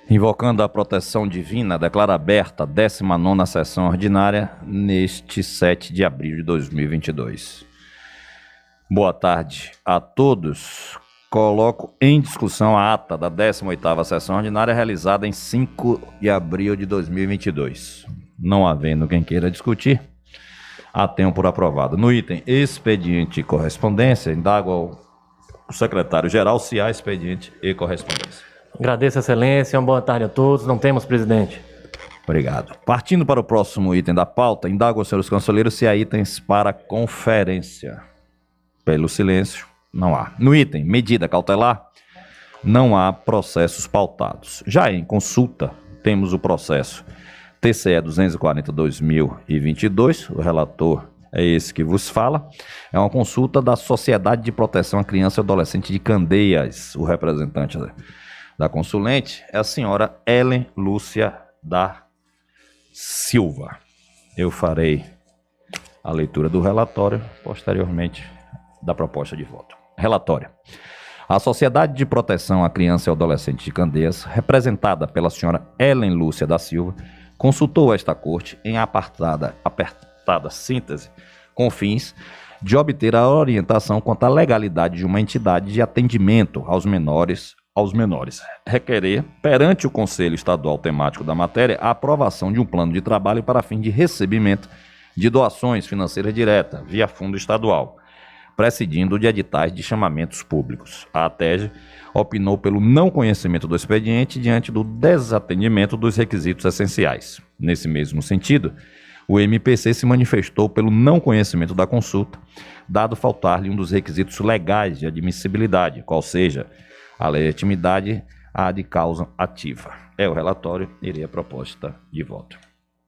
Invocando a proteção divina, declara aberta a 19ª sessão ordinária neste 7 de abril de 2022. Boa tarde a todos. Coloco em discussão a ata da 18ª sessão ordinária realizada em 5 de abril de 2022. Não havendo quem queira discutir, a tenho por aprovado. No item expediente e correspondência, indago ao secretário-geral se há expediente e correspondência. Agradeço, excelência. Uma boa tarde a todos. Não temos, presidente. Obrigado. Partindo para o próximo item da pauta, indago aos senhores conselheiros se há itens para conferência. Pelo silêncio, não há. No item medida cautelar, não há processos pautados. Já em consulta, temos o processo TCE 240/2022, o relator é esse que vos fala. É uma consulta da Sociedade de Proteção à Criança e Adolescente de Candeias. O representante da consulente é a senhora Ellen Lúcia da Silva. Eu farei a leitura do relatório, posteriormente da proposta de voto. Relatório. A Sociedade de Proteção à Criança e Adolescente de Candeias, representada pela senhora Ellen Lúcia da Silva, consultou esta corte em apertada síntese, com fins de obter a orientação quanto à legalidade de uma entidade de atendimento aos menores, requerer, perante o Conselho Estadual Temático da matéria, a aprovação de um plano de trabalho para fim de recebimento de doações financeiras diretas, via fundo estadual, precedindo de editais de chamamentos públicos. A ATEG opinou pelo não conhecimento do expediente diante do desatendimento dos requisitos essenciais. Nesse mesmo sentido, o MPC se manifestou pelo não conhecimento da consulta, dado faltar-lhe um dos requisitos legais de admissibilidade, qual seja a legitimidade ad causa ativa. É o relatório, irei a proposta de voto.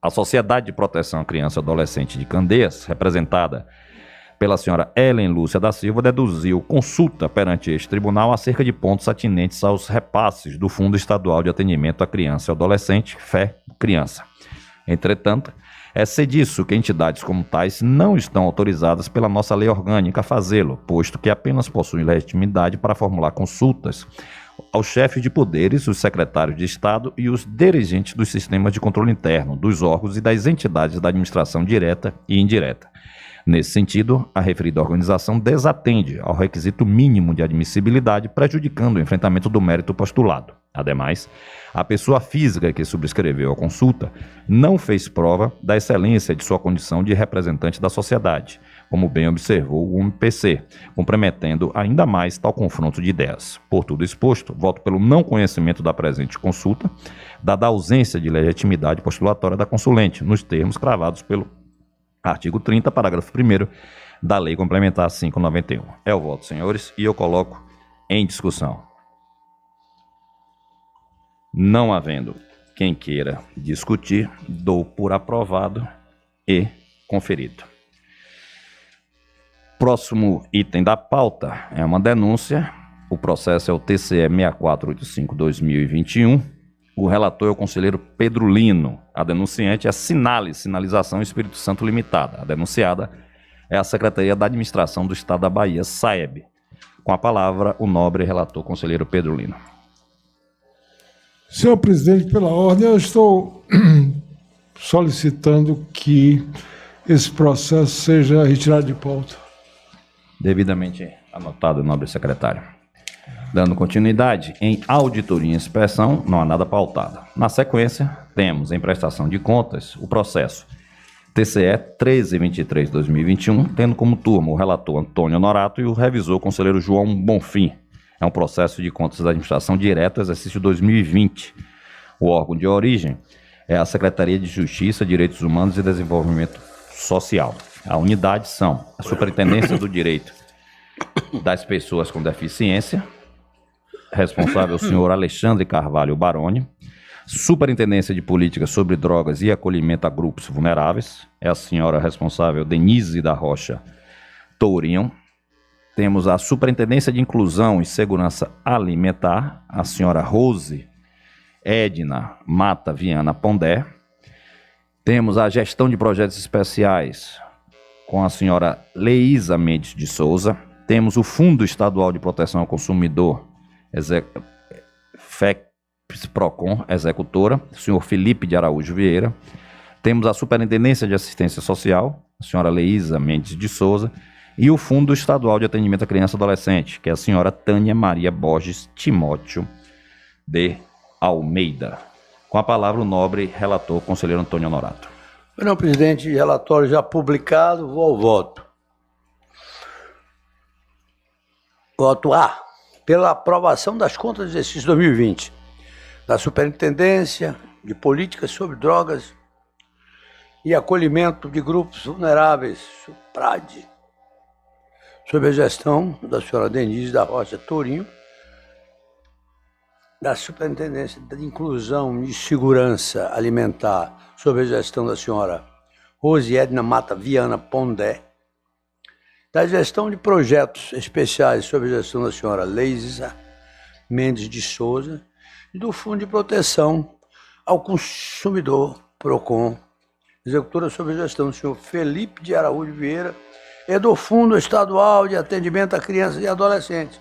A Sociedade de Proteção à Criança e Adolescente de Candeias, representada pela senhora Ellen Lúcia da Silva, deduziu consulta perante este tribunal acerca de pontos atinentes aos repasses do Fundo Estadual de Atendimento à Criança e Adolescente, FE Criança. Entretanto, é disso que entidades como tais não estão autorizadas pela nossa lei orgânica a fazê-lo, posto que apenas possuem legitimidade para formular consultas aos chefes de poderes, os secretários de Estado e os dirigentes dos sistemas de controle interno, dos órgãos e das entidades da administração direta e indireta. Nesse sentido, a referida organização desatende ao requisito mínimo de admissibilidade, prejudicando o enfrentamento do mérito postulado. Ademais, a pessoa física que subscreveu a consulta não fez prova da excelência de sua condição de representante da sociedade, como bem observou o MPC, comprometendo ainda mais tal confronto de ideias. Por tudo exposto, voto pelo não conhecimento da presente consulta, dada a ausência de legitimidade postulatória da consulente, nos termos cravados pelo artigo 30, parágrafo 1º da Lei Complementar 591. É o voto, senhores, e eu coloco em discussão. Não havendo quem queira discutir, dou por aprovado e conferido. Próximo item da pauta é uma denúncia. O processo é o TCE 6485/2021. O relator é o conselheiro Pedro Lino. A denunciante é a Sinalização Espírito Santo Limitada. A denunciada é a Secretaria da Administração do Estado da Bahia, SAEB. Com a palavra, o nobre relator conselheiro Pedro Lino. Senhor presidente, pela ordem, eu estou solicitando que esse processo seja retirado de pauta. Devidamente anotado, nobre secretário. Dando continuidade, em auditoria e inspeção, não há nada pautado. Na sequência, temos em prestação de contas o processo TCE 1323/2021, tendo como turma o relator Antônio Honorato e o revisor conselheiro João Bonfim. É um processo de contas da administração direta, exercício 2020. O órgão de origem é a Secretaria de Justiça, Direitos Humanos e Desenvolvimento Social. A unidade são a Superintendência do Direito das Pessoas com Deficiência, responsável o senhor Alexandre Carvalho Baroni. Superintendência de Políticas sobre Drogas e Acolhimento a Grupos Vulneráveis, é a senhora responsável Denise da Rocha Tourinho. Temos a Superintendência de Inclusão e Segurança Alimentar, a senhora Rose Edna Mata Viana Pondé. Temos a Gestão de Projetos Especiais, com a senhora Leísa Mendes de Souza. Temos o Fundo Estadual de Proteção ao Consumidor, tríplice PROCON executora, o senhor Felipe de Araújo Vieira. Temos a Superintendência de Assistência Social, a senhora Leísa Mendes de Souza, e o Fundo Estadual de Atendimento à Criança e Adolescente, que é a senhora Tânia Maria Borges Timóteo de Almeida. Com a palavra o nobre relator, conselheiro Antônio Honorato. Senhor presidente, relatório já publicado, vou ao voto. Voto A, pela aprovação das contas do exercício 2020, da Superintendência de Políticas sobre Drogas e Acolhimento de Grupos Vulneráveis, SUPRAD, sob a gestão da senhora Denise da Rocha Tourinho, da Superintendência de Inclusão e Segurança Alimentar, sob a gestão da senhora Rose Edna Mata Viana Pondé, da gestão de projetos especiais sob a gestão da senhora Leísa Mendes de Souza e do Fundo de Proteção ao Consumidor, PROCON, executora sob a gestão do senhor Felipe de Araújo Vieira, e do Fundo Estadual de Atendimento a Crianças e Adolescentes,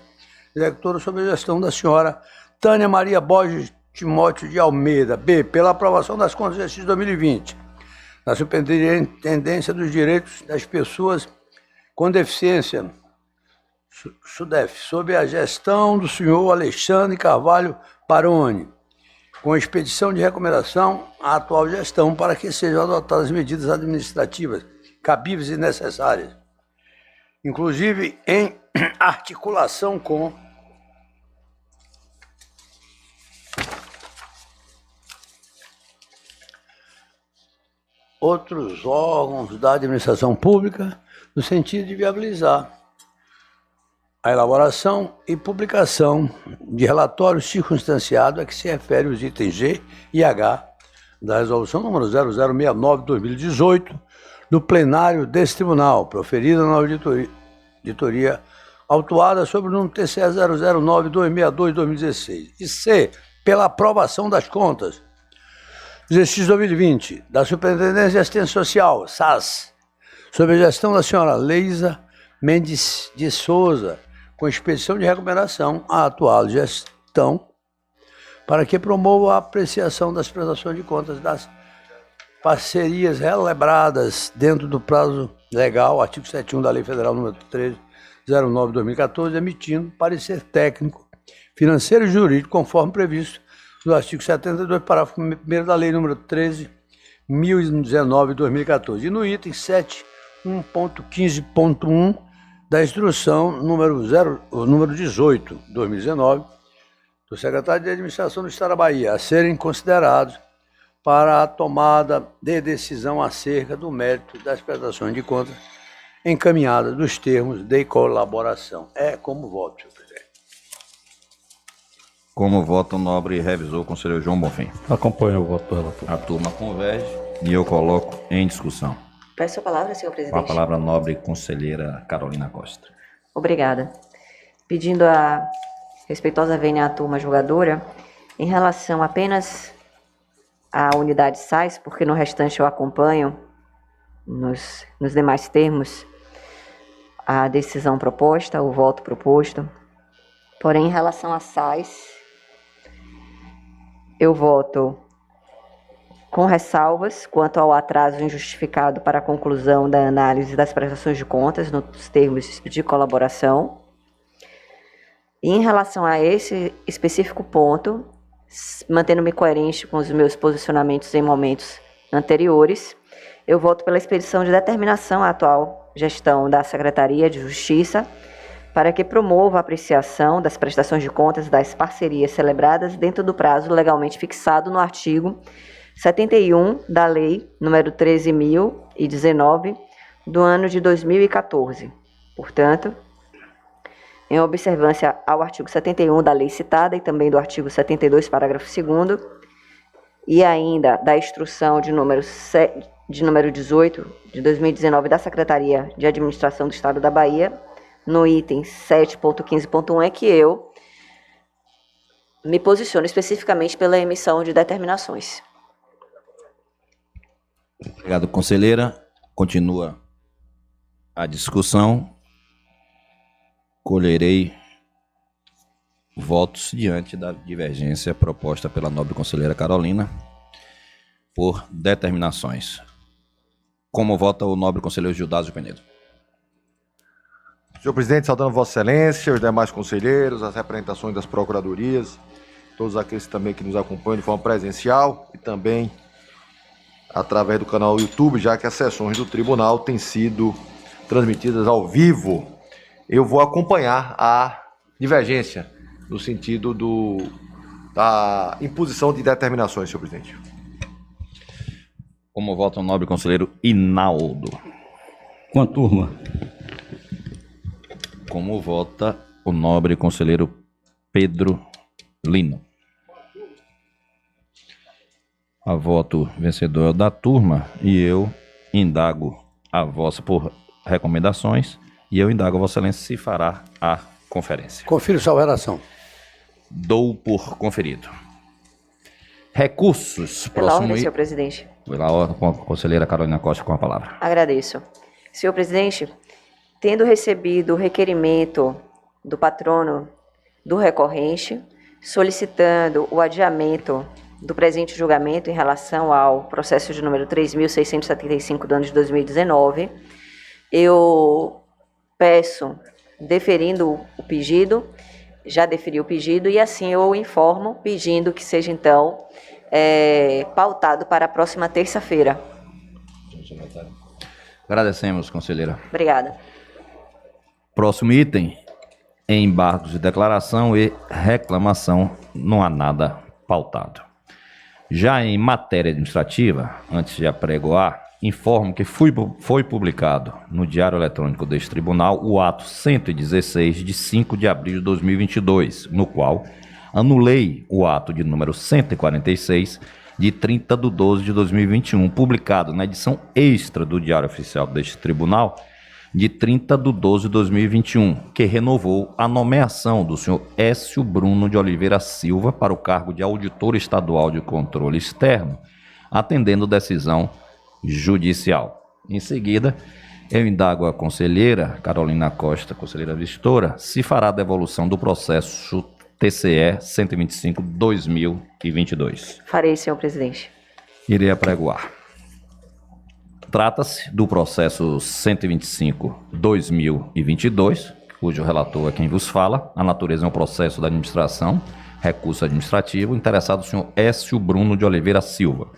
executora sob a gestão da senhora Tânia Maria Borges Timóteo de Almeida. B, pela aprovação das contas do exercício 2020, da Superintendência dos Direitos das Pessoas com Deficiência, SUDEF, sob a gestão do senhor Alexandre Carvalho Paroni, com expedição de recomendação à atual gestão para que sejam adotadas medidas administrativas cabíveis e necessárias, inclusive em articulação com outros órgãos da administração pública, no sentido de viabilizar a elaboração e publicação de relatórios circunstanciados a que se refere os itens G e H da resolução número 0069/2018 do plenário desse tribunal, proferida na auditoria autuada sobre o número TCE 009/262/2016. E C, pela aprovação das contas exercício 2020 da Superintendência de Assistência Social, SAS, sob a gestão da senhora Leísa Mendes de Souza, com expedição de recomendação à atual gestão para que promova a apreciação das prestações de contas das parcerias celebradas dentro do prazo legal, artigo 71 da Lei Federal nº 1309/2014, emitindo parecer técnico, financeiro e jurídico, conforme previsto no artigo 72, parágrafo 1º da Lei nº 13.019/2014. E no item 7.1.15.1 da Instrução número 18/2019, do Secretário de Administração do Estado da Bahia, a serem considerados para a tomada de decisão acerca do mérito das prestações de contas encaminhadas dos termos de colaboração. É como voto, senhor presidente. Como voto, o nobre revisor, conselheiro João Bonfim. Acompanho o voto do relator. A turma converge e eu coloco em discussão. Peço a palavra, senhor presidente. Com a palavra, a nobre conselheira Carolina Costa. Obrigada. Pedindo a respeitosa vênia à turma julgadora, em relação apenas à unidade SAIS, porque no restante eu acompanho, nos demais termos, a decisão proposta, o voto proposto. Porém, em relação à SAIS, eu voto com ressalvas quanto ao atraso injustificado para a conclusão da análise das prestações de contas nos termos de colaboração. E em relação a esse específico ponto, mantendo-me coerente com os meus posicionamentos em momentos anteriores, eu voto pela expedição de determinação à atual gestão da Secretaria de Justiça para que promova a apreciação das prestações de contas das parcerias celebradas dentro do prazo legalmente fixado no artigo 71 da Lei número 13.019 do ano de 2014. Portanto, em observância ao artigo 71 da lei citada e também do artigo 72, parágrafo 2º, e ainda da instrução de número 18 de 2019 da Secretaria de Administração do Estado da Bahia, no item 7.15.1, é que eu me posiciono especificamente pela emissão de determinações. Obrigado, conselheira. Continua a discussão. Colherei votos diante da divergência proposta pela nobre conselheira Carolina por determinações. Como vota o nobre conselheiro Gildásio Penedo? Senhor presidente, saudando Vossa Excelência, os demais conselheiros, as representações das procuradorias, todos aqueles também que nos acompanham de forma presencial e também através do canal YouTube, já que as sessões do tribunal têm sido transmitidas ao vivo. Eu vou acompanhar a divergência no sentido da imposição de determinações, senhor presidente. Como vota o nobre conselheiro Hinaldo? Com a turma. Como vota o nobre conselheiro Pedro Lino? A voto vencedor é o da turma e eu indago a vossa por recomendações e eu indago a Vossa Excelência se fará a conferência. Confiro sua relação. Dou por conferido. Recursos. Pela ordem, senhor presidente. Pela ordem, com a conselheira Carolina Costa com a palavra. Agradeço. Senhor presidente, tendo recebido o requerimento do patrono do recorrente, solicitando o adiamento do presente julgamento em relação ao processo de número 3.675 do ano de 2019, eu peço, deferindo o pedido, já deferi o pedido e assim eu informo, pedindo que seja então pautado para a próxima terça-feira. Agradecemos, conselheira. Obrigada. Próximo item, embargos de declaração e reclamação, não há nada pautado. Já em matéria administrativa, antes de apregoar, informo que foi publicado no Diário Eletrônico deste Tribunal o ato 116 de 5 de abril de 2022, no qual anulei o ato de número 146 de 30 de 12 de 2021, publicado na edição extra do Diário Oficial deste Tribunal, de 30 de 12 de 2021, que renovou a nomeação do senhor Écio Bruno de Oliveira Silva para o cargo de auditor estadual de controle externo, atendendo decisão judicial. Em seguida, eu indago a conselheira Carolina Costa, conselheira visitora, se fará a devolução do processo TCE 125/2022. Farei, senhor presidente. Irei apregoar. Trata-se do processo 125/2022, cujo relator é quem vos fala. A natureza é um processo da administração, recurso administrativo, interessado o senhor Écio Bruno de Oliveira Silva.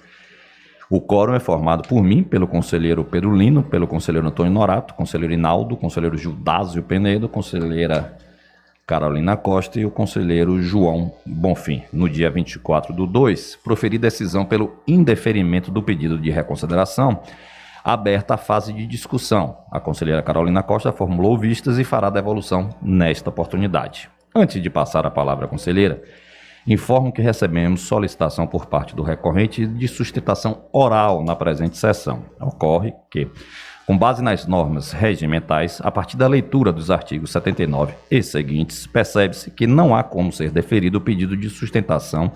O quórum é formado por mim, pelo conselheiro Pedro Lino, pelo conselheiro Antônio Norato, conselheiro Hinaldo, conselheiro Gildásio Penedo, conselheira Carolina Costa e o conselheiro João Bonfim. No dia 24/2, proferi decisão pelo indeferimento do pedido de reconsideração, aberta a fase de discussão. A conselheira Carolina Costa formulou vistas e fará devolução nesta oportunidade. Antes de passar a palavra à conselheira, informo que recebemos solicitação por parte do recorrente de sustentação oral na presente sessão. Ocorre que, com base nas normas regimentais, a partir da leitura dos artigos 79 e seguintes, percebe-se que não há como ser deferido o pedido de sustentação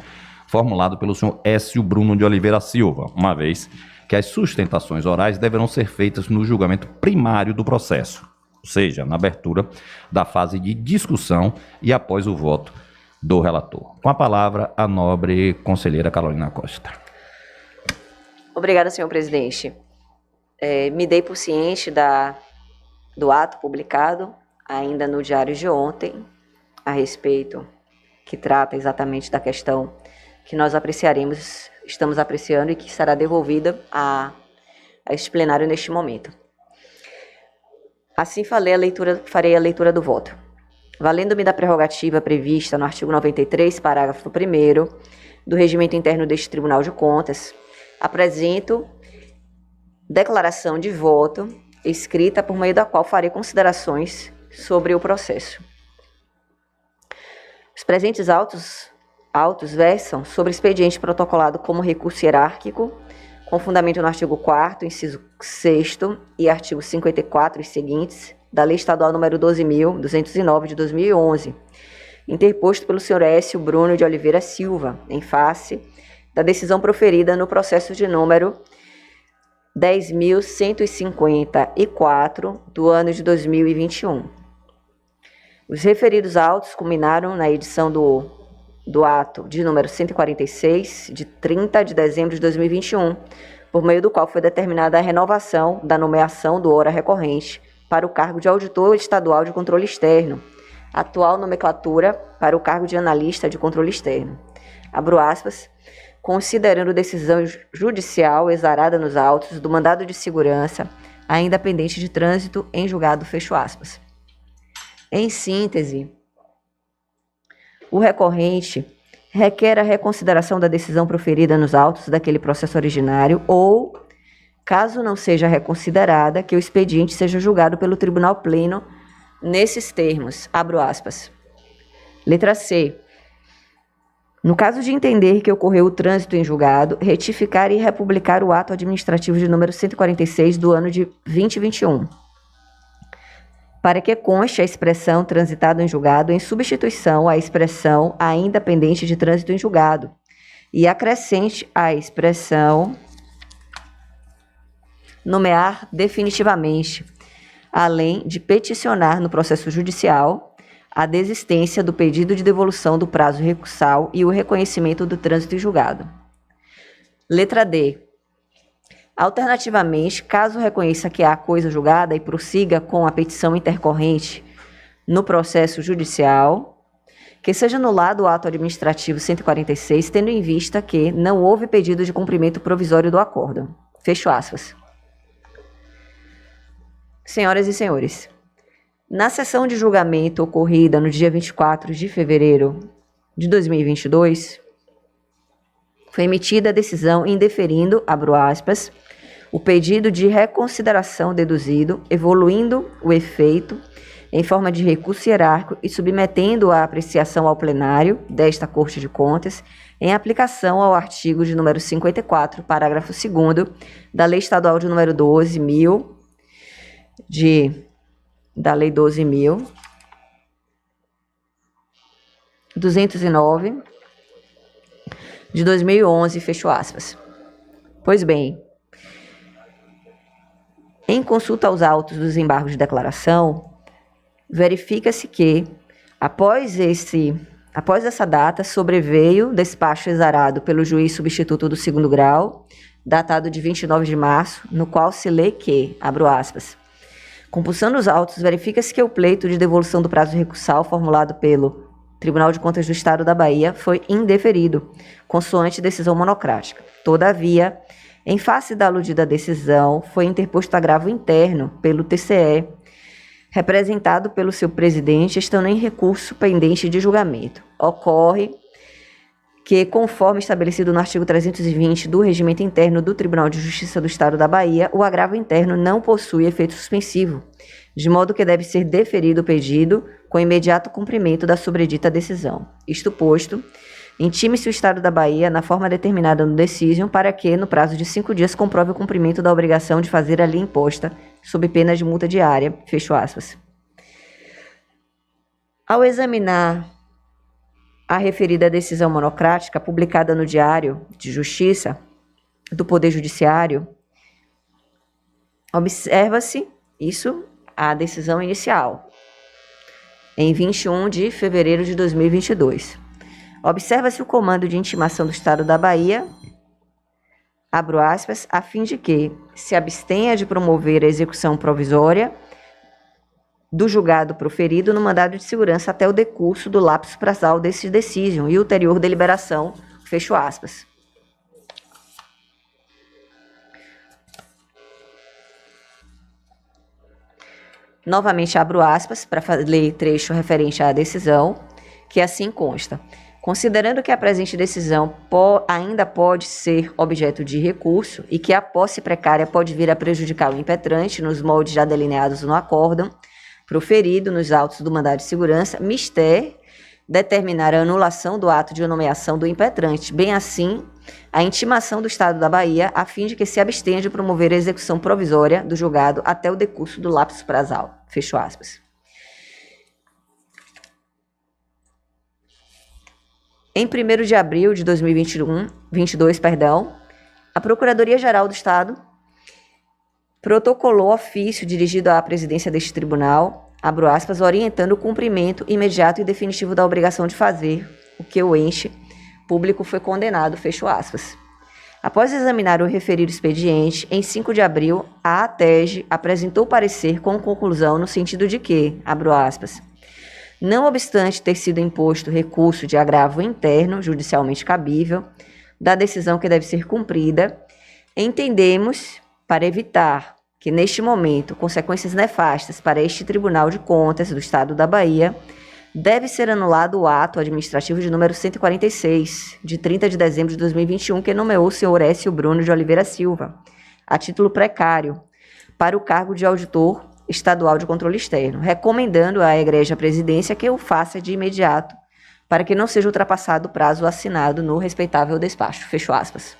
formulado pelo senhor Écio Bruno de Oliveira Silva, uma vez que as sustentações orais deverão ser feitas no julgamento primário do processo, ou seja, na abertura da fase de discussão e após o voto do relator. Com a palavra, a nobre conselheira Carolina Costa. Obrigada, senhor presidente. Me dei por ciente do ato publicado ainda no diário de ontem, a respeito, que trata exatamente da questão que nós estamos apreciando e que será devolvida a este plenário neste momento. Assim farei a leitura do voto. Valendo-me da prerrogativa prevista no artigo 93, parágrafo 1º, do Regimento Interno deste Tribunal de Contas, apresento declaração de voto escrita por meio da qual farei considerações sobre o processo. Os presentes autos versam sobre expediente protocolado como recurso hierárquico, com fundamento no artigo 4º, inciso 6º e artigo 54 e seguintes da Lei Estadual nº 12.209 de 2011, interposto pelo senhor Écio Bruno de Oliveira Silva, em face da decisão proferida no processo de número 10.154 do ano de 2021. Os referidos autos culminaram na edição do ato de número 146, de 30 de dezembro de 2021, por meio do qual foi determinada a renovação da nomeação do ora recorrente para o cargo de auditor estadual de controle externo, atual nomenclatura para o cargo de analista de controle externo. Abro aspas, considerando decisão judicial exarada nos autos do mandado de segurança, ainda pendente de trânsito em julgado, fecho aspas. Em síntese, o recorrente requer a reconsideração da decisão proferida nos autos daquele processo originário ou, caso não seja reconsiderada, que o expediente seja julgado pelo Tribunal Pleno nesses termos, abro aspas. Letra C. No caso de entender que ocorreu o trânsito em julgado, retificar e republicar o ato administrativo de número 146 do ano de 2021, para que conste a expressão transitado em julgado em substituição à expressão ainda pendente de trânsito em julgado e acrescente a expressão nomear definitivamente, além de peticionar no processo judicial a desistência do pedido de devolução do prazo recursal e o reconhecimento do trânsito em julgado. Letra D. Alternativamente, caso reconheça que há coisa julgada e prossiga com a petição intercorrente no processo judicial, que seja anulado o ato administrativo 146, tendo em vista que não houve pedido de cumprimento provisório do acórdão. Fecho aspas. Senhoras e senhores, na sessão de julgamento ocorrida no dia 24 de fevereiro de 2022, foi emitida a decisão indeferindo, abro aspas, o pedido de reconsideração deduzido, evoluindo o efeito em forma de recurso hierárquico e submetendo a apreciação ao plenário desta Corte de Contas, em aplicação ao artigo de número 54, parágrafo 2º, da Lei Estadual de número 12.209, de 2011, fecho aspas. Pois bem, em consulta aos autos dos embargos de declaração, verifica-se que, após essa data, sobreveio despacho exarado pelo juiz substituto do 2º grau, datado de 29 de março, no qual se lê que, abro aspas, compulsando os autos, verifica-se que o pleito de devolução do prazo recursal formulado pelo Tribunal de Contas do Estado da Bahia foi indeferido, consoante decisão monocrática. Todavia, em face da aludida decisão, foi interposto agravo interno pelo TCE, representado pelo seu presidente, estando em recurso pendente de julgamento. Ocorre que, conforme estabelecido no artigo 320 do Regimento Interno do Tribunal de Justiça do Estado da Bahia, o agravo interno não possui efeito suspensivo, de modo que deve ser deferido o pedido com imediato cumprimento da sobredita decisão. Isto posto, intime-se o Estado da Bahia, na forma determinada no decision, para que, no prazo de 5 dias, comprove o cumprimento da obrigação de fazer a lhe imposta, sob pena de multa diária, fecho aspas. Ao examinar a referida decisão monocrática, publicada no Diário de Justiça do Poder Judiciário, observa-se, a decisão inicial, em 21 de fevereiro de 2022. Observa-se o comando de intimação do Estado da Bahia, abro aspas, a fim de que se abstenha de promover a execução provisória do julgado proferido no mandado de segurança até o decurso do lapso prazal desse decision e ulterior deliberação, fecho aspas. Novamente abro aspas para ler trecho referente à decisão, que assim consta. Considerando que a presente decisão ainda pode ser objeto de recurso e que a posse precária pode vir a prejudicar o impetrante nos moldes já delineados no acórdão, proferido nos autos do mandado de segurança, mister determinar a anulação do ato de nomeação do impetrante, bem assim a intimação do Estado da Bahia, a fim de que se abstenha de promover a execução provisória do julgado até o decurso do lapso prazal. Fecho aspas. Em 1º de abril de 2022, a Procuradoria-Geral do Estado protocolou ofício dirigido à presidência deste tribunal, abro aspas, orientando o cumprimento imediato e definitivo da obrigação de fazer o que o ente público foi condenado, fecho aspas. Após examinar o referido expediente, em 5 de abril, a ATEG apresentou parecer com conclusão no sentido de que, abro aspas, não obstante ter sido imposto recurso de agravo interno, judicialmente cabível, da decisão que deve ser cumprida, entendemos, para evitar que, neste momento, consequências nefastas para este Tribunal de Contas do Estado da Bahia, deve ser anulado o ato administrativo de número 146, de 30 de dezembro de 2021, que nomeou o senhor Écio Bruno de Oliveira Silva, a título precário, para o cargo de auditor estadual de controle externo, recomendando à egrégia presidência que o faça de imediato, para que não seja ultrapassado o prazo assinado no respeitável despacho. Fecho aspas.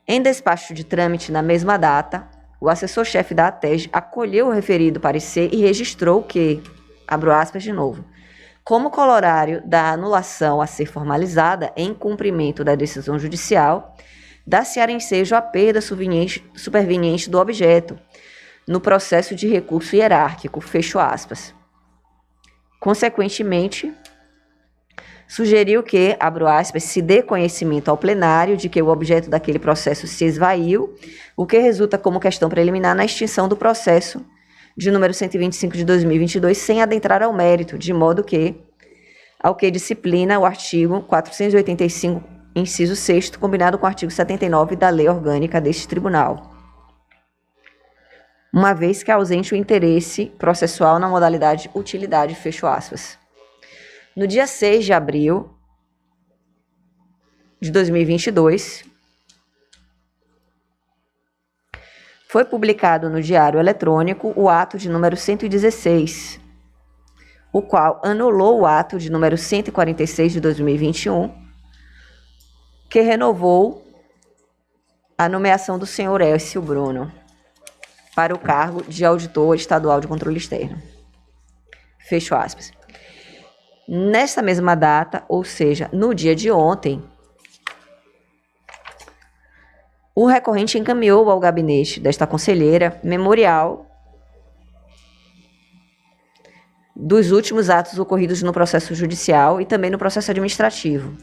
Em despacho de trâmite na mesma data, o assessor-chefe da ATEG acolheu o referido parecer e registrou que, abro aspas de novo, como colorário da anulação a ser formalizada em cumprimento da decisão judicial, dá-se-á ensejo à perda superveniente do objeto, no processo de recurso hierárquico, fecho aspas. Consequentemente, sugeriu que, abro aspas, se dê conhecimento ao plenário de que o objeto daquele processo se esvaiu, o que resulta como questão preliminar na extinção do processo de número 125 de 2022, sem adentrar ao mérito, de modo que, ao que disciplina o artigo 485, inciso 6º, combinado com o artigo 79 da Lei Orgânica deste Tribunal, uma vez que é ausente o interesse processual na modalidade utilidade, fecho aspas. No dia 6 de abril de 2022, foi publicado no Diário Eletrônico o ato de número 116, o qual anulou o ato de número 146 de 2021, que renovou a nomeação do senhor Écio Bruno para o cargo de auditor estadual de controle externo. Fecho aspas. Nesta mesma data, ou seja, no dia de ontem, o recorrente encaminhou ao gabinete desta conselheira memorial dos últimos atos ocorridos no processo judicial e também no processo administrativo.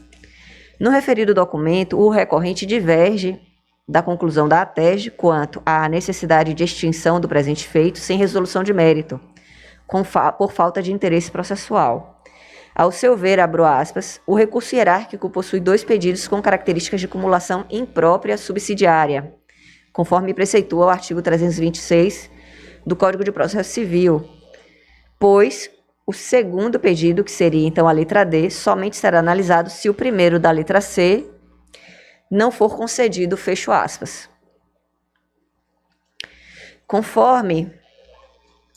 No referido documento, o recorrente diverge da conclusão da ATEG quanto à necessidade de extinção do presente feito sem resolução de mérito, por falta de interesse processual. Ao seu ver, abro aspas, o recurso hierárquico possui 2 pedidos com características de cumulação imprópria subsidiária, conforme preceitua o artigo 326 do Código de Processo Civil, pois o segundo pedido, que seria então a letra D, somente será analisado se o primeiro da letra C não for concedido, fecho aspas. Conforme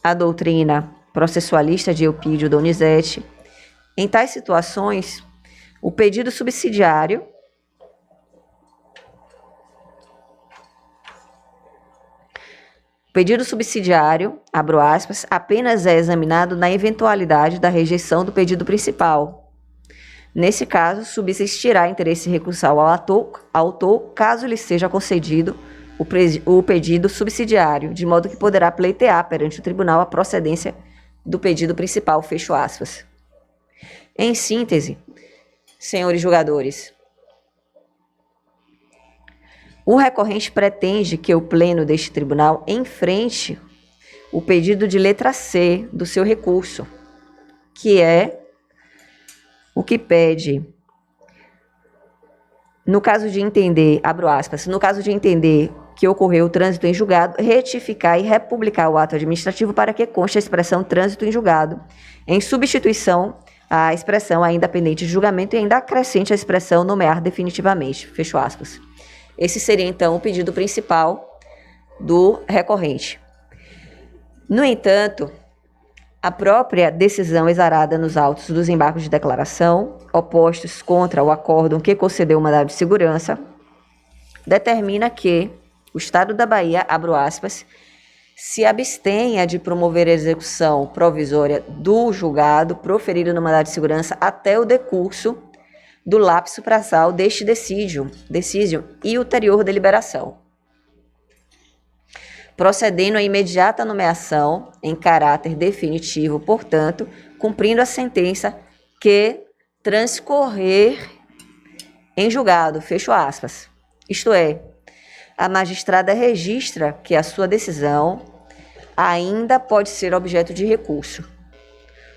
a doutrina processualista de Eupídio Donizete, em tais situações, o pedido subsidiário abro aspas, apenas é examinado na eventualidade da rejeição do pedido principal. Nesse caso, subsistirá interesse recursal ao autor, caso lhe seja concedido o pedido subsidiário, de modo que poderá pleitear perante o tribunal a procedência do pedido principal, fecho aspas. Em síntese, senhores julgadores, o recorrente pretende que o pleno deste tribunal enfrente o pedido de letra C do seu recurso, que é o que pede, no caso de entender, abro aspas, no caso de entender que ocorreu o trânsito em julgado, retificar e republicar o ato administrativo para que conste a expressão trânsito em julgado, em substituição à expressão ainda pendente de julgamento e ainda acrescente a expressão nomear definitivamente, fecho aspas. Esse seria, então, o pedido principal do recorrente. No entanto, a própria decisão exarada nos autos dos embargos de declaração, opostos contra o acórdão que concedeu o mandado de segurança, determina que o Estado da Bahia, abro aspas, se abstenha de promover a execução provisória do julgado proferido no mandado de segurança até o decurso do lapso praçal deste decídio e ulterior deliberação. procedendo à imediata nomeação em caráter definitivo, portanto, cumprindo a sentença que transcorrer em julgado, fecho aspas. Isto é, a magistrada registra que a sua decisão ainda pode ser objeto de recurso,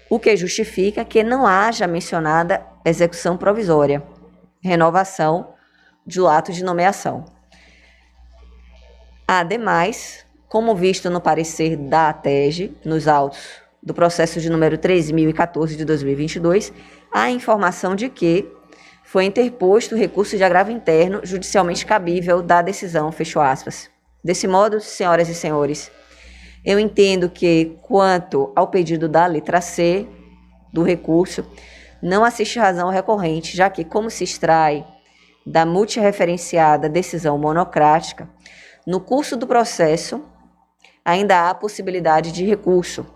o que justifica que não haja a mencionada execução provisória, renovação do ato de nomeação. Ademais, como visto no parecer da ATEG, nos autos do processo de número 3014 de 2022, há informação de que foi interposto recurso de agravo interno judicialmente cabível da decisão, fecho aspas. Desse modo, senhoras e senhores, eu entendo que, quanto ao pedido da letra C do recurso, não assiste razão recorrente, já que, como se extrai da multirreferenciada decisão monocrática, no curso do processo ainda há possibilidade de recurso.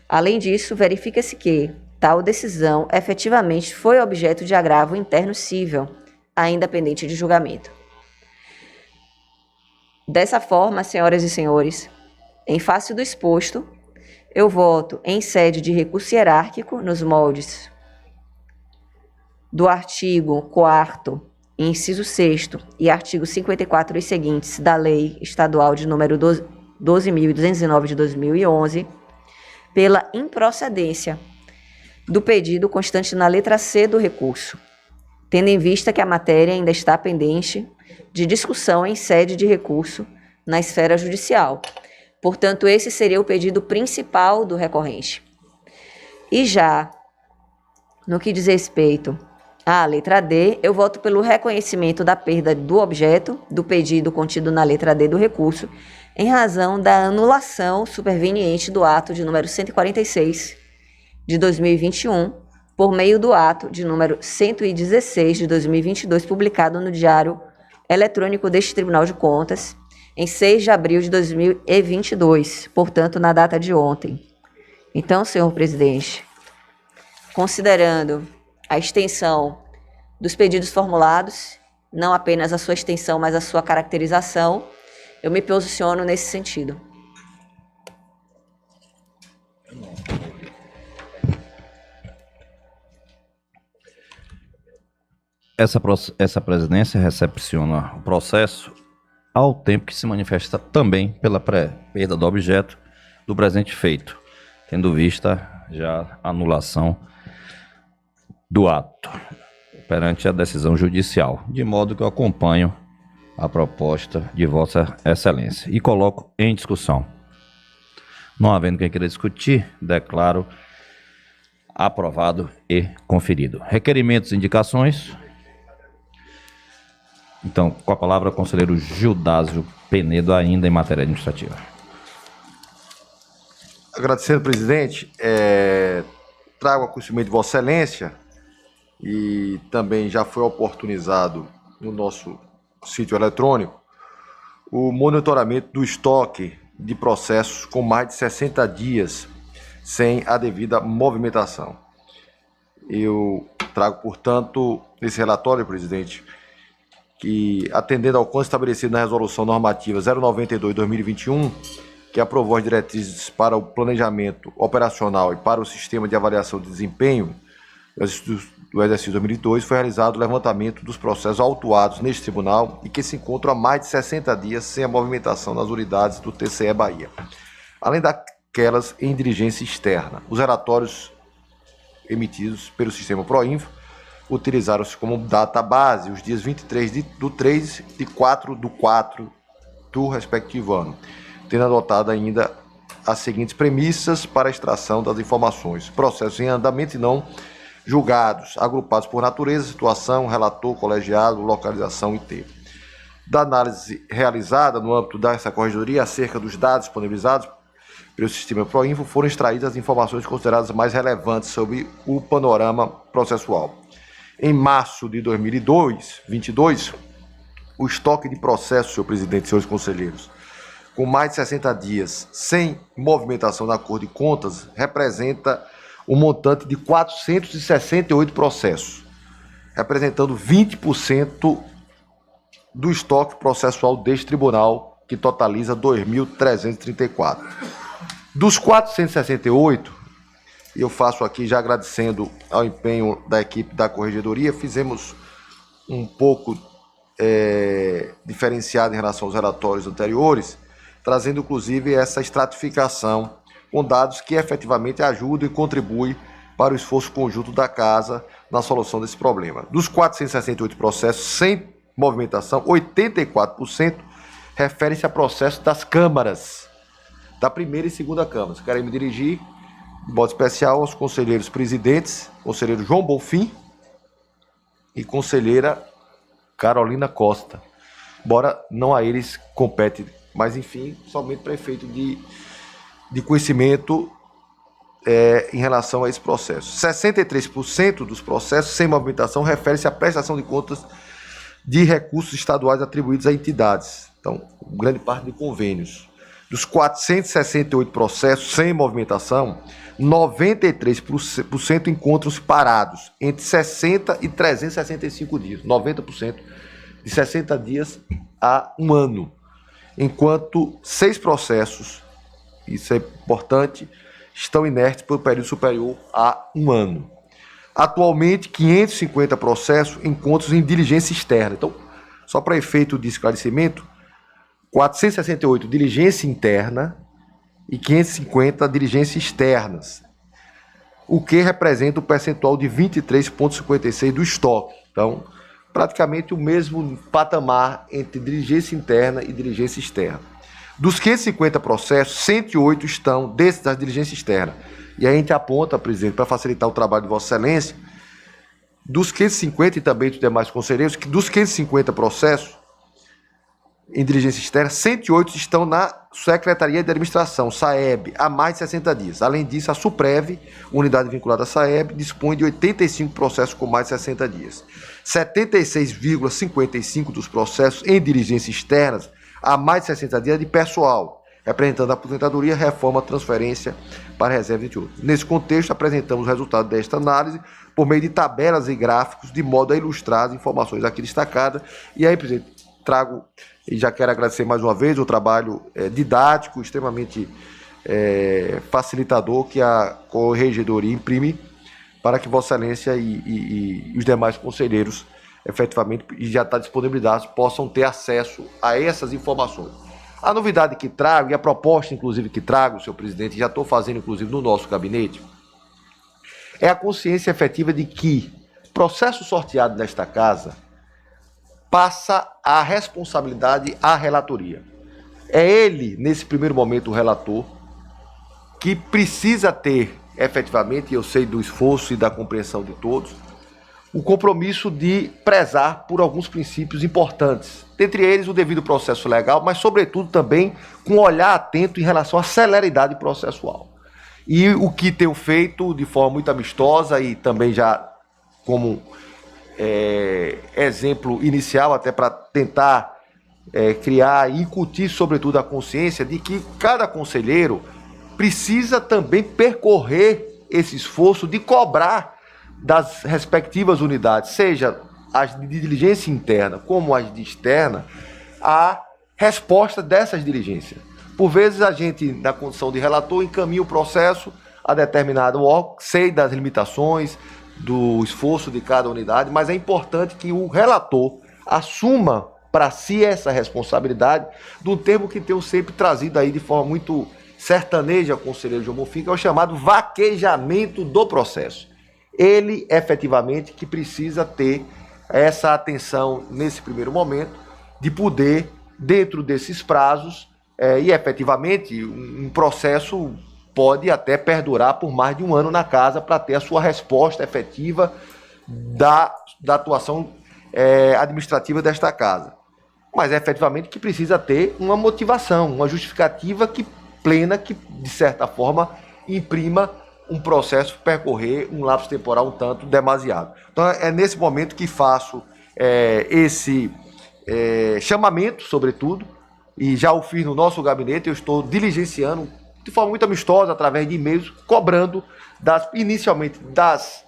Além disso, verifica-se que tal decisão efetivamente foi objeto de agravo interno cível, ainda pendente de julgamento. Dessa forma, senhoras e senhores, em face do exposto, eu voto em sede de recurso hierárquico nos moldes do artigo 4º, inciso 6º e artigo 54 e seguintes da Lei Estadual de número 12.209 de 2011, pela improcedência do pedido constante na letra C do recurso, tendo em vista que a matéria ainda está pendente de discussão em sede de recurso na esfera judicial. Portanto, esse seria o pedido principal do recorrente. E já no que diz respeito à letra D, eu voto pelo reconhecimento da perda do objeto do pedido contido na letra D do recurso, em razão da anulação superveniente do ato de número 146 de 2021, por meio do ato de número 116 de 2022, publicado no Diário Eletrônico deste Tribunal de Contas, em 6 de abril de 2022, portanto, na data de ontem. Então, senhor presidente, considerando a extensão dos pedidos formulados, não apenas a sua extensão, mas a sua caracterização, eu me posiciono nesse sentido. Essa presidência recepciona o processo ao tempo que se manifesta também pela perda do objeto do presente feito, tendo vista já a anulação do ato perante a decisão judicial, de modo que eu acompanho a proposta de Vossa Excelência e coloco em discussão. Não havendo quem queira discutir, declaro aprovado e conferido. Requerimentos e indicações. Então, com a palavra, o conselheiro Gildásio Penedo, ainda em matéria administrativa. Agradecendo, presidente, trago a conhecimento de Vossa Excelência e também já foi oportunizado no nosso sítio eletrônico o monitoramento do estoque de processos com mais de 60 dias sem a devida movimentação. Eu trago, portanto, nesse relatório, presidente, que, atendendo ao quanto estabelecido na Resolução Normativa 092/2021, que aprovou as diretrizes para o planejamento operacional e para o sistema de avaliação de desempenho do exercício 2002, foi realizado o levantamento dos processos autuados neste tribunal e que se encontram há mais de 60 dias sem a movimentação nas unidades do TCE Bahia, além daquelas em diligência externa. Os relatórios emitidos pelo sistema Proinfo utilizaram-se como data base os dias 23 do 3 e 4 do 4 do respectivo ano, tendo adotado ainda as seguintes premissas para a extração das informações: processos em andamento e não julgados, agrupados por natureza, situação, relator, colegiado, localização e tempo. Da análise realizada no âmbito dessa corregedoria acerca dos dados disponibilizados pelo sistema Proinfo, foram extraídas as informações consideradas mais relevantes sobre o panorama processual. Em março de 2022, o estoque de processos, senhor presidente e senhores conselheiros, com mais de 60 dias sem movimentação na Corte de Contas, representa um montante de 468 processos, representando 20% do estoque processual deste tribunal que totaliza 2.334. Dos 468, eu faço aqui já agradecendo ao empenho da equipe da Corregedoria, fizemos um pouco diferenciado em relação aos relatórios anteriores, trazendo inclusive essa estratificação com dados que efetivamente ajudam e contribuem para o esforço conjunto da Casa na solução desse problema. Dos 468 processos sem movimentação, 84% referem-se a processos das câmaras, da primeira e segunda Câmara. Quero me dirigir, de modo especial, aos conselheiros presidentes, conselheiro João Bonfim e conselheira Carolina Costa. Embora não a eles compete, mas enfim, somente para efeito de conhecimento em relação a esse processo. 63% dos processos sem movimentação refere-se à prestação de contas de recursos estaduais atribuídos a entidades. Então, grande parte de convênios. Dos 468 processos sem movimentação, 93% encontram-se parados entre 60 e 365 dias, 90% de 60 dias a um ano, enquanto 6 processos, isso é importante, estão inertes por um período superior a um ano. Atualmente, 550 processos encontram-se em diligência externa. Então, só para efeito de esclarecimento, 468 diligência interna e 550 diligências externas, o que representa um percentual de 23,56% do estoque. Então, praticamente o mesmo patamar entre diligência interna e diligência externa. Dos 550 processos, 108 estão desses das diligências externas. E aí a gente aponta, presidente, para facilitar o trabalho de Vossa Excelência, dos 550 e também dos demais conselheiros, que dos 550 processos em diligência externa, 108 estão na Secretaria de Administração, SAEB, há mais de 60 dias. Além disso, a SUPREV, unidade vinculada à SAEB, dispõe de 85 processos com mais de 60 dias. 76,55% dos processos em diligências externas há mais de 60 dias de pessoal, representando a aposentadoria, reforma, transferência para reserva, entre outros. Nesse contexto, apresentamos o resultado desta análise por meio de tabelas e gráficos, de modo a ilustrar as informações aqui destacadas. E aí, presidente, trago, e já quero agradecer mais uma vez o trabalho didático, extremamente facilitador que a Corregedoria imprime para que Vossa Excelência e os demais conselheiros, efetivamente, e já está disponibilizados, possam ter acesso a essas informações. A novidade que trago, e a proposta, inclusive, que trago, senhor presidente, já estou fazendo, inclusive, no nosso gabinete, é a consciência efetiva de que processo sorteado nesta casa passa a responsabilidade à relatoria. É ele, nesse primeiro momento, o relator, que precisa ter, efetivamente, e eu sei do esforço e da compreensão de todos, o compromisso de prezar por alguns princípios importantes, dentre eles o devido processo legal, mas, sobretudo, também com um olhar atento em relação à celeridade processual. E o que tenho feito de forma muito amistosa e também já como exemplo inicial, até para tentar criar e incutir, sobretudo, a consciência de que cada conselheiro precisa também percorrer esse esforço de cobrar das respectivas unidades, seja as de diligência interna como as de externa, a resposta dessas diligências. Por vezes a gente, na condição de relator, encaminha o processo a determinado órgão, sei das limitações, do esforço de cada unidade, mas é importante que o relator assuma para si essa responsabilidade do termo que tenho sempre trazido aí de forma muito sertaneja, conselheiro João Bonfim, que é o chamado vaquejamento do processo. Ele, efetivamente, que precisa ter essa atenção nesse primeiro momento, de poder, dentro desses prazos, e efetivamente um processo pode até perdurar por mais de um ano na casa para ter a sua resposta efetiva da atuação administrativa desta casa. Mas efetivamente que precisa ter uma motivação, uma justificativa plena que, de certa forma, imprima um processo percorrer um lapso temporal um tanto demasiado. Então é nesse momento que faço esse chamamento, sobretudo, e já o fiz no nosso gabinete. Eu estou diligenciando de forma muito amistosa, através de e-mails, cobrando inicialmente das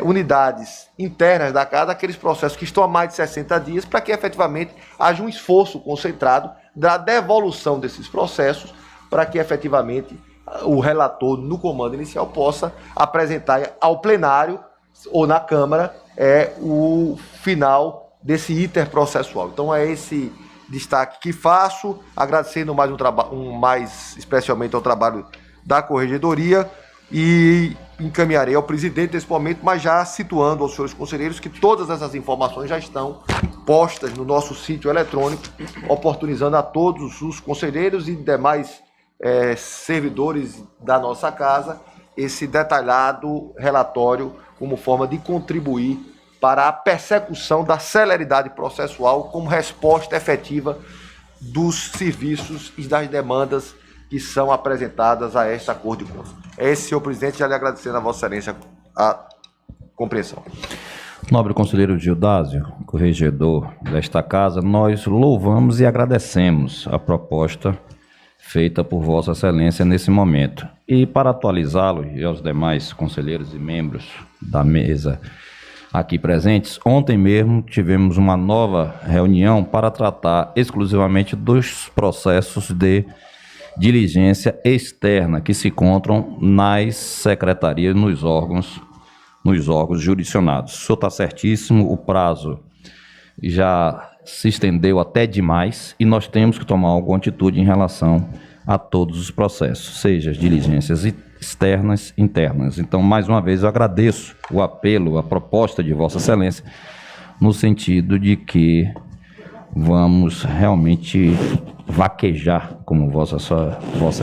unidades internas da casa, aqueles processos que estão há mais de 60 dias, para que efetivamente haja um esforço concentrado da devolução desses processos para que efetivamente o relator no comando inicial possa apresentar ao plenário ou na Câmara o final desse interprocessual. Então é esse destaque que faço, agradecendo mais especialmente ao trabalho da Corregedoria, e encaminharei ao presidente nesse momento, mas já situando aos senhores conselheiros que todas essas informações já estão postas no nosso sítio eletrônico, oportunizando a todos os conselheiros e demais servidores da nossa casa esse detalhado relatório como forma de contribuir para a persecução da celeridade processual como resposta efetiva dos serviços e das demandas que são apresentadas a esta Corte de Contas. É esse, senhor presidente, já lhe agradecendo a Vossa Excelência a compreensão. Nobre conselheiro Gildásio, corregedor desta casa, nós louvamos e agradecemos a proposta feita por Vossa Excelência nesse momento. E para atualizá-lo e aos demais conselheiros e membros da mesa aqui presentes, ontem mesmo tivemos uma nova reunião para tratar exclusivamente dos processos de diligência externa que se encontram nas secretarias, nos órgãos jurisdicionados. O senhor está certíssimo, o prazo já se estendeu até demais e nós temos que tomar alguma atitude em relação a todos os processos, seja as diligências externas e internas. Então, mais uma vez, eu agradeço o apelo, a proposta de Vossa Excelência, no sentido de que vamos realmente vaquejar, como Vossa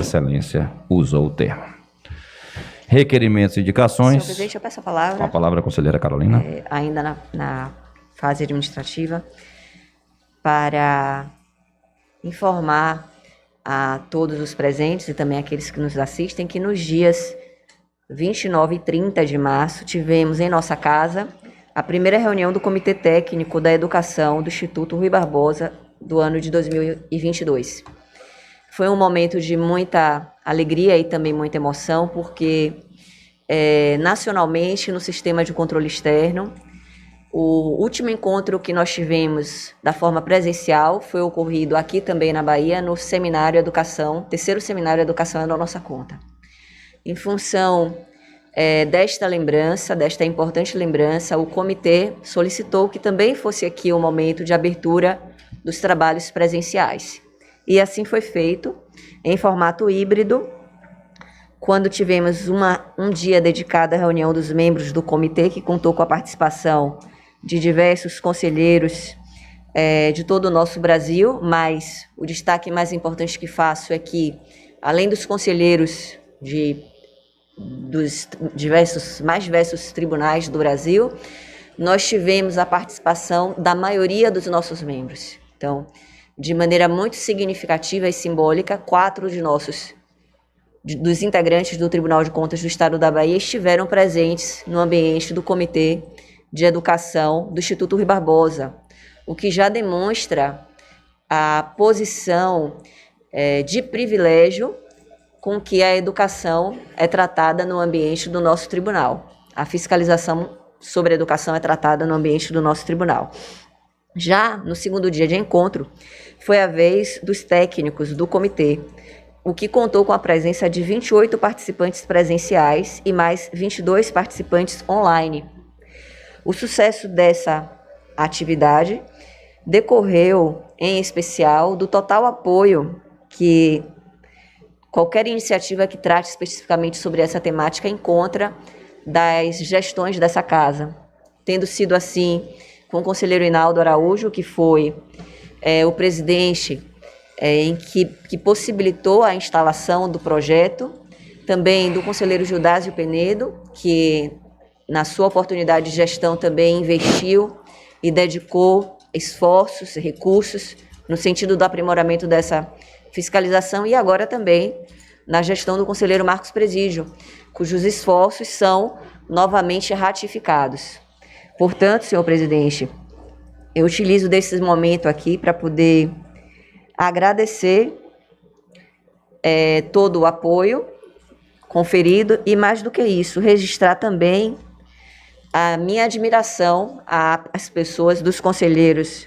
Excelência usou o termo. Requerimentos e indicações. Senhor presidente, eu peço a palavra. Com a palavra, a conselheira Carolina. Ainda na fase administrativa, para informar a todos os presentes e também aqueles que nos assistem que nos dias 29 e 30 de março tivemos em nossa casa a primeira reunião do Comitê Técnico da Educação do Instituto Rui Barbosa do ano de 2022. Foi um momento de muita alegria e também muita emoção, porque nacionalmente, no sistema de controle externo, o último encontro que nós tivemos da forma presencial foi ocorrido aqui também na Bahia, no Seminário Educação, terceiro Seminário Educação é da nossa conta. Em função desta lembrança, desta importante lembrança, o comitê solicitou que também fosse aqui o momento de abertura dos trabalhos presenciais. E assim foi feito, em formato híbrido, quando tivemos um dia dedicado à reunião dos membros do comitê, que contou com a participação de diversos conselheiros de todo o nosso Brasil, mas o destaque mais importante que faço é que, além dos conselheiros dos mais diversos tribunais do Brasil, nós tivemos a participação da maioria dos nossos membros. Então, de maneira muito significativa e simbólica, 4 dos integrantes do Tribunal de Contas do Estado da Bahia estiveram presentes no ambiente do Comitê de Educação do Instituto Rui Barbosa, o que já demonstra a posição de privilégio com que a educação é tratada no ambiente do nosso tribunal. A fiscalização sobre a educação é tratada no ambiente do nosso tribunal. Já no segundo dia de encontro, foi a vez dos técnicos do comitê, o que contou com a presença de 28 participantes presenciais e mais 22 participantes online. O sucesso dessa atividade decorreu, em especial, do total apoio que qualquer iniciativa que trate especificamente sobre essa temática encontra das gestões dessa casa, tendo sido assim com o conselheiro Hinaldo Araújo, que foi o presidente que possibilitou a instalação do projeto, também do conselheiro Gildásio Penedo, que na sua oportunidade de gestão também investiu e dedicou esforços e recursos no sentido do aprimoramento dessa fiscalização, e agora também na gestão do conselheiro Marcos Presídio, cujos esforços são novamente ratificados. Portanto, senhor presidente, eu utilizo desse momento aqui para poder agradecer todo o apoio conferido e, mais do que isso, registrar também a minha admiração às pessoas dos conselheiros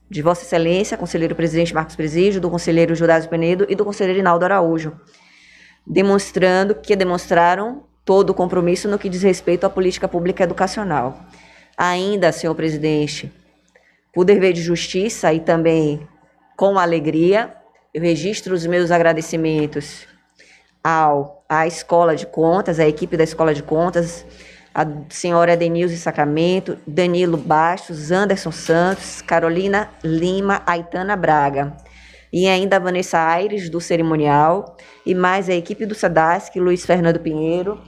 de Vossa Excelência, conselheiro presidente Marcos Presídio, do conselheiro Judásio Penedo e do conselheiro Inaldo Araújo, demonstraram todo o compromisso no que diz respeito à política pública educacional. Ainda, senhor presidente, por dever de justiça e também com alegria, eu registro os meus agradecimentos à Escola de Contas, à equipe da Escola de Contas, a senhora Edenilze Sacramento, Danilo Bastos, Anderson Santos, Carolina Lima, Aitana Braga. E ainda a Vanessa Aires, do cerimonial, e mais a equipe do SEDASC, Luiz Fernando Pinheiro,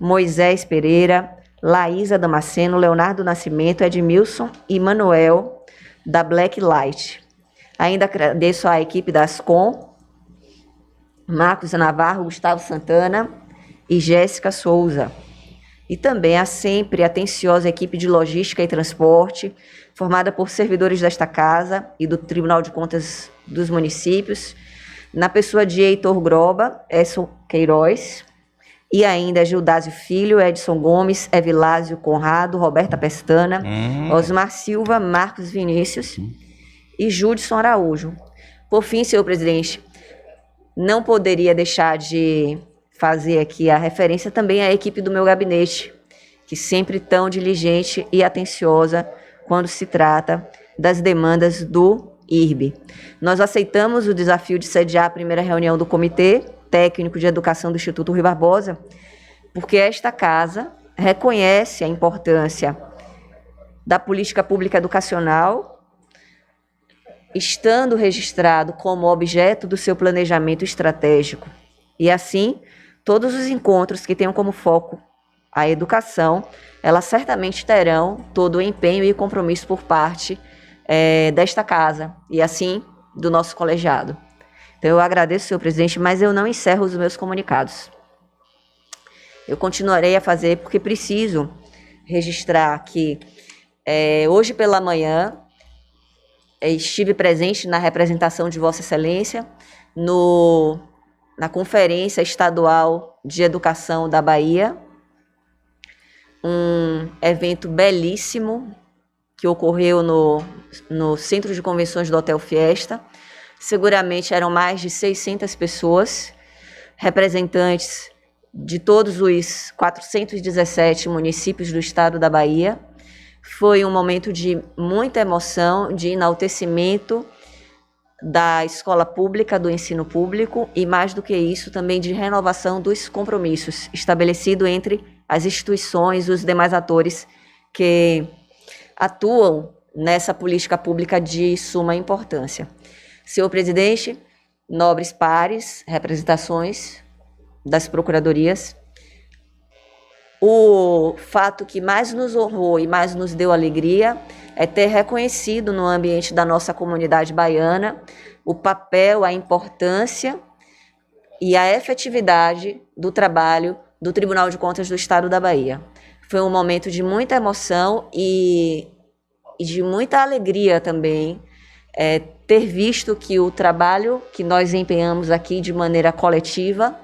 Moisés Pereira, Laísa Damasceno, Leonardo Nascimento, Edmilson e Manuel, da Black Light. Ainda agradeço à equipe da Ascom, Marcos Navarro, Gustavo Santana e Jéssica Souza. E também a sempre atenciosa equipe de logística e transporte, formada por servidores desta casa e do Tribunal de Contas dos municípios, na pessoa de Heitor Groba, Edson Queiroz, e ainda Gildásio Filho, Edson Gomes, Evilásio Conrado, Roberta Pestana, Osmar Silva, Marcos Vinícius e Judson Araújo. Por fim, senhor presidente, não poderia deixar de fazer aqui a referência também à equipe do meu gabinete, que sempre tão diligente e atenciosa quando se trata das demandas do IRB. Nós aceitamos o desafio de sediar a primeira reunião do Comitê Técnico de Educação do Instituto Rui Barbosa, porque esta casa reconhece a importância da política pública educacional, estando registrado como objeto do seu planejamento estratégico. E assim, todos os encontros que tenham como foco a educação, elas certamente terão todo o empenho e compromisso por parte desta casa e assim do nosso colegiado. Então eu agradeço, senhor presidente, mas eu não encerro os meus comunicados. Eu continuarei a fazer porque preciso registrar que hoje pela manhã estive presente na representação de Vossa Excelência na Conferência Estadual de Educação da Bahia, um evento belíssimo que ocorreu no Centro de Convenções do Hotel Fiesta. Seguramente eram mais de 600 pessoas, representantes de todos os 417 municípios do estado da Bahia. Foi um momento de muita emoção, de enaltecimento da escola pública, do ensino público e, mais do que isso, também de renovação dos compromissos estabelecidos entre as instituições e os demais atores que atuam nessa política pública de suma importância. Senhor presidente, nobres pares, representações das procuradorias, o fato que mais nos honrou e mais nos deu alegria é ter reconhecido no ambiente da nossa comunidade baiana o papel, a importância e a efetividade do trabalho do Tribunal de Contas do Estado da Bahia. Foi um momento de muita emoção e de muita alegria também ter visto que o trabalho que nós empenhamos aqui de maneira coletiva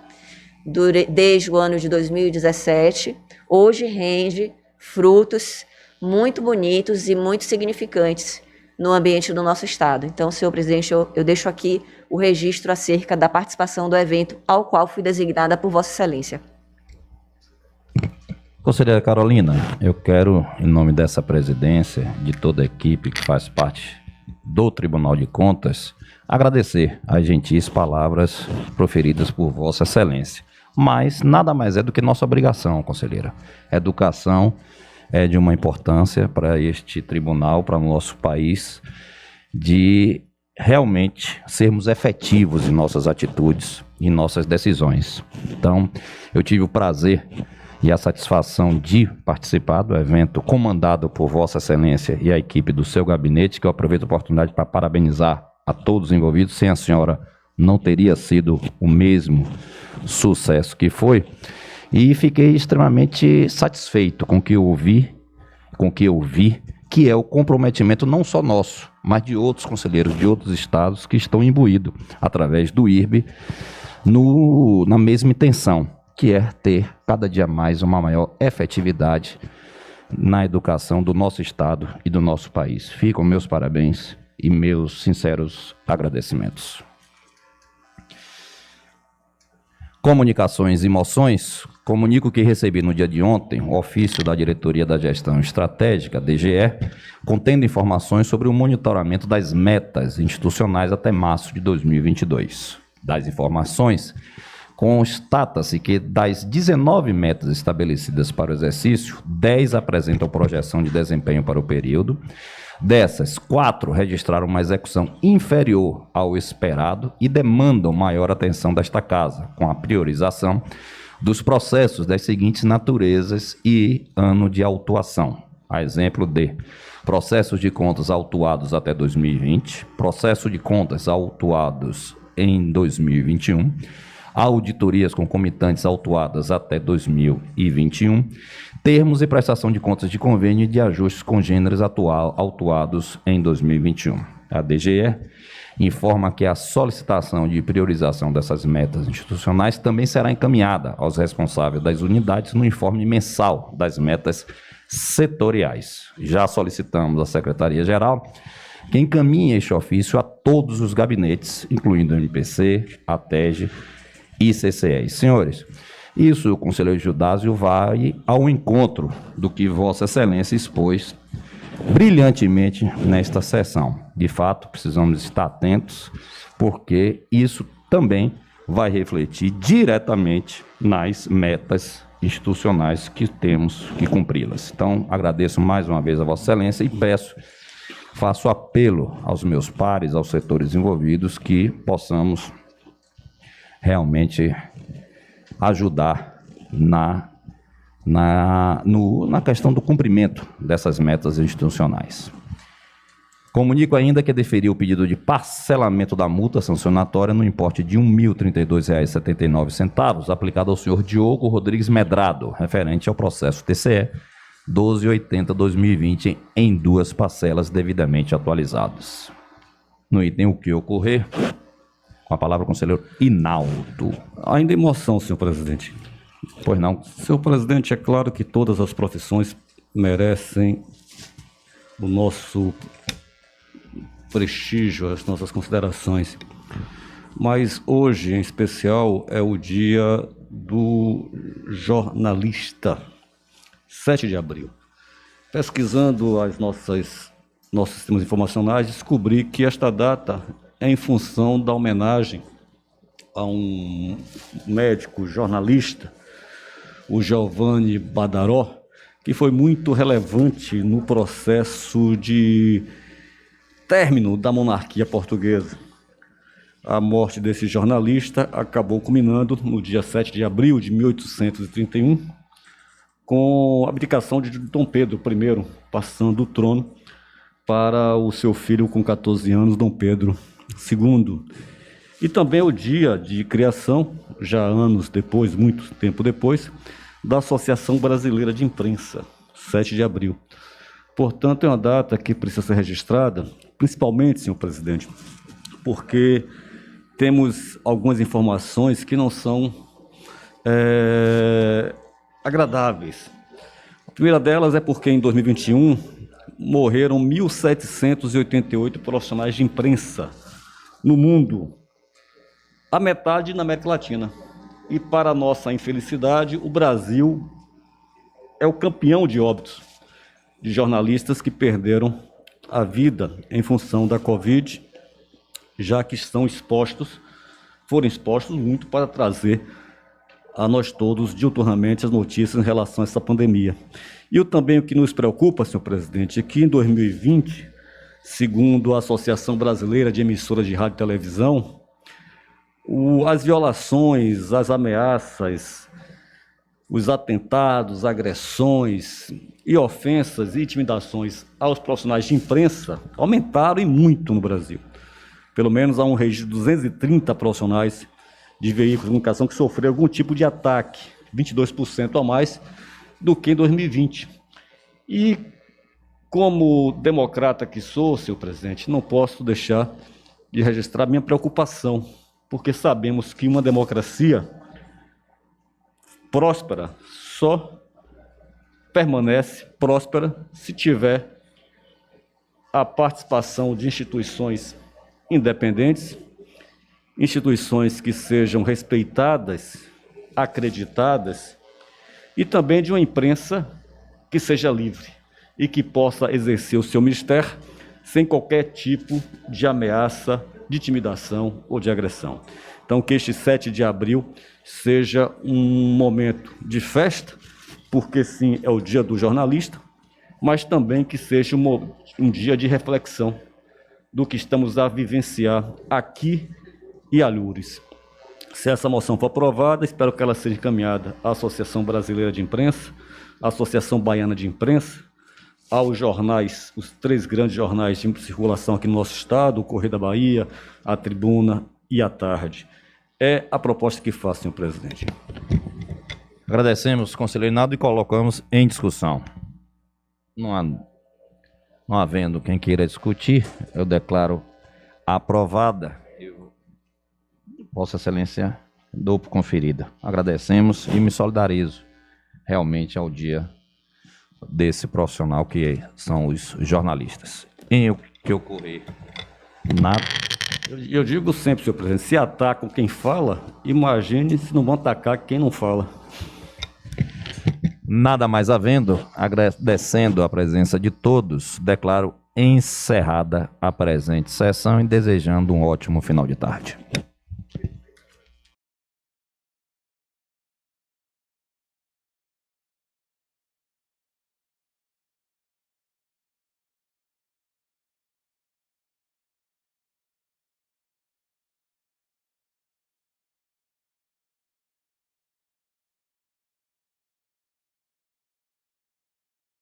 desde o ano de 2017, hoje rende frutos muito bonitos e muito significantes no ambiente do nosso estado. Então, senhor presidente, eu deixo aqui o registro acerca da participação do evento ao qual fui designada por Vossa Excelência. Conselheira Carolina, eu quero, em nome dessa presidência, de toda a equipe que faz parte do Tribunal de Contas, agradecer as gentis palavras proferidas por Vossa Excelência. Mas nada mais é do que nossa obrigação, conselheira. Educação é de uma importância para este tribunal, para o nosso país, de realmente sermos efetivos em nossas atitudes e nossas decisões. Então, eu tive o prazer e a satisfação de participar do evento comandado por Vossa Excelência e a equipe do seu gabinete, que eu aproveito a oportunidade para parabenizar a todos os envolvidos. Sem a senhora não teria sido o mesmo sucesso que foi, e fiquei extremamente satisfeito com o que eu vi, que é o comprometimento não só nosso, mas de outros conselheiros de outros estados que estão imbuídos através do IRB na mesma intenção, que é ter cada dia mais uma maior efetividade na educação do nosso estado e do nosso país. Ficam meus parabéns e meus sinceros agradecimentos. Comunicações e moções. Comunico que recebi no dia de ontem o ofício da Diretoria da Gestão Estratégica, DGE, contendo informações sobre o monitoramento das metas institucionais até março de 2022. Das informações, constata-se que das 19 metas estabelecidas para o exercício, 10 apresentam projeção de desempenho para o período. Dessas, 4 registraram uma execução inferior ao esperado e demandam maior atenção desta casa, com a priorização dos processos das seguintes naturezas e ano de autuação. A exemplo de processos de contas autuados até 2020, processo de contas autuados em 2021, auditorias concomitantes autuadas até 2021, termos e prestação de contas de convênio e de ajustes congêneres autuados em 2021. A DGE informa que a solicitação de priorização dessas metas institucionais também será encaminhada aos responsáveis das unidades no informe mensal das metas setoriais. Já solicitamos à Secretaria-Geral que encaminhe este ofício a todos os gabinetes, incluindo o MPC, a TEG e CCEs. Senhores, isso o conselheiro Judásio vai ao encontro do que Vossa Excelência expôs brilhantemente nesta sessão. De fato, precisamos estar atentos, porque isso também vai refletir diretamente nas metas institucionais que temos que cumpri-las. Então, agradeço mais uma vez a Vossa Excelência e faço apelo aos meus pares, aos setores envolvidos, que possamos realmente ajudar na questão do cumprimento dessas metas institucionais. Comunico ainda que deferi o pedido de parcelamento da multa sancionatória no importe de R$ 1.032,79, aplicado ao senhor Diogo Rodrigues Medrado, referente ao processo TCE 1280-2020, em 2 parcelas devidamente atualizadas. No item o que ocorrer, com a palavra o conselheiro Hinaldo. Ainda em moção, senhor presidente. Pois não. Senhor presidente, é claro que todas as profissões merecem o nosso prestígio, as nossas considerações. Mas hoje, em especial, é o dia do jornalista, 7 de abril. Pesquisando nossos sistemas informacionais, descobri que esta data é em função da homenagem a um médico jornalista, o Giovanni Badaró, que foi muito relevante no processo de término da monarquia portuguesa. A morte desse jornalista acabou culminando no dia 7 de abril de 1831, com a abdicação de Dom Pedro I, passando o trono para o seu filho com 14 anos, Dom Pedro II. E também é o dia de criação, já anos depois, muito tempo depois, da Associação Brasileira de Imprensa, 7 de abril. Portanto, é uma data que precisa ser registrada, principalmente, senhor presidente, porque temos algumas informações que não são agradáveis. A primeira delas é porque em 2021 morreram 1.788 profissionais de imprensa no mundo, a metade na América Latina. E, para nossa infelicidade, o Brasil é o campeão de óbitos de jornalistas que perderam a vida em função da Covid, já que foram expostos muito para trazer a nós todos diuturnamente as notícias em relação a essa pandemia. E também o que nos preocupa, senhor presidente, é que em 2020, segundo a Associação Brasileira de Emissoras de Rádio e Televisão, as violações, as ameaças, os atentados, agressões e ofensas e intimidações aos profissionais de imprensa aumentaram e muito no Brasil. Pelo menos há um registro de 230 profissionais de veículos de comunicação que sofreram algum tipo de ataque, 22% a mais do que em 2020. E, como democrata que sou, senhor presidente, não posso deixar de registrar minha preocupação, porque sabemos que uma democracia próspera só permanece próspera se tiver a participação de instituições independentes, instituições que sejam respeitadas, acreditadas, e também de uma imprensa que seja livre e que possa exercer o seu ministério sem qualquer tipo de ameaça, de intimidação ou de agressão. Então, que este 7 de abril seja um momento de festa, porque sim, é o dia do jornalista, mas também que seja um dia de reflexão do que estamos a vivenciar aqui e alhures. Se essa moção for aprovada, espero que ela seja encaminhada à Associação Brasileira de Imprensa, à Associação Baiana de Imprensa, aos jornais, os 3 grandes jornais de circulação aqui no nosso estado, o Correio da Bahia, a Tribuna e a Tarde. É a proposta que faço, senhor presidente. Agradecemos, conselheiro Naldo, e colocamos em discussão. Não havendo quem queira discutir, eu declaro aprovada. Vossa Excelência, dou por conferida. Agradecemos e me solidarizo realmente ao dia desse profissional que são os jornalistas. Em o que ocorrer nada. Eu digo sempre, senhor presidente, se atacam quem fala, imagine se não vão atacar quem não fala. Nada mais havendo, agradecendo a presença de todos, declaro encerrada a presente sessão e desejando um ótimo final de tarde.